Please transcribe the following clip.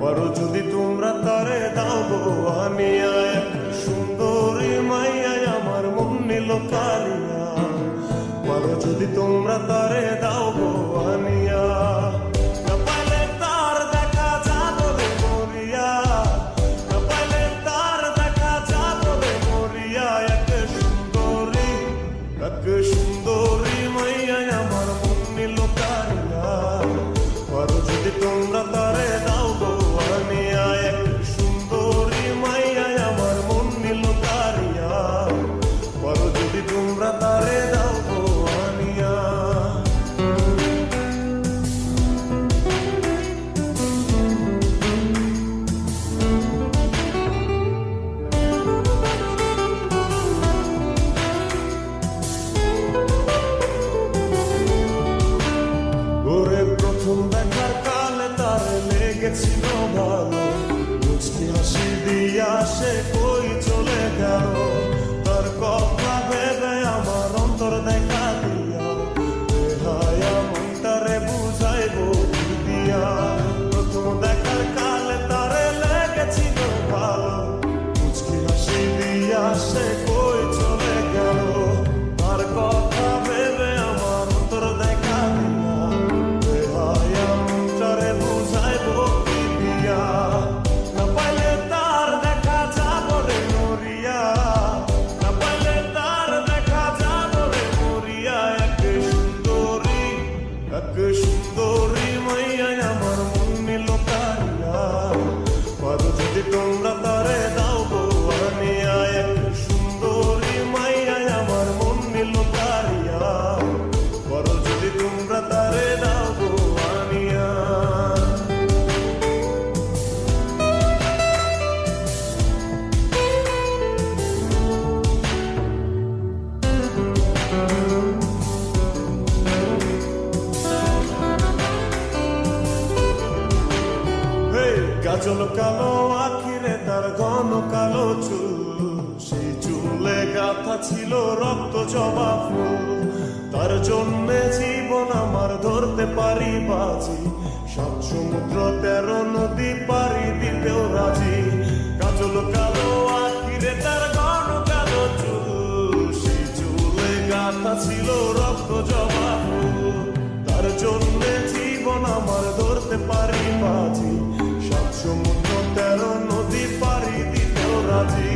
পারো যদি তোমরা তারে দাও গো আনিয়া, এক সুন্দরী মাইয়া আমার মন নিল কালিয়া। পারো যদি তোমরা তারে দাও গো আনিয়া, কপালে তার দেখা যাবে মরিয়া, কপালে তার দেখা যাবে মরিয়া। এক সুন্দরী মাইয়া আমার মন নিল কালিয়া। পারো যদি তোমরা তারে দাও গো আনিয়া, এক সুন্দরী মাইয়া আমার মন নিল কালিয়া। পারো যদি তোমরা তারে দাও গো আনিয়া। ওরে প্রথম দেখার কালে তারে লেগেছিল ভালো, মুচকি হাসি দিয়া সে কই চলে গেল। তার কথা ভেবে আমার অন্তর দেখা দিয়া, বেহায়া মনটারে বুঝাইবো কি দিয়া। প্রথম দেখার কালে তারে লেগেছিল ভালো, মুচকি হাসি দিয়া সে কই চলে গেল। তার কথা ভেবে আমার অন্তর দেখা দিয়া, বেহায়া মনটারে বুঝাইবো কি দিয়া। না পাইলে তার দেখা যাবো রে মরিয়া, না পাইলে তার দেখা যাবো রে মরিয়া। এক সুন্দরী মাইয়া আমার মন নিল কালিয়া। পারো যদি তোমরা তারে দাও গো আনিয়া, এক সুন্দরী মাইয়া আমার মন নিল কালিয়া। পারো যদি তোমরা তারে দাও গো আনিয়া। কাজল কালো আখিরে তার ঘন কালো চুল, সেই চুলে গাথা ছিল রক্ত জবা ফুল। তার জন্যে জীবন আমার ধরতে পারি বাজি, 7 সমুদ্র 13 নদী পারি দিতেও রাজি। কাজল কালো আখিরে তার ঘন কালো চুল, সেই চুলে গাথা ছিল রক্ত জবা ফুল। তার জন্যে জীবন আমার ধরতে পারি বাজি, 7 সমুদ্র 13 নদী পারি দিতেও রাজি।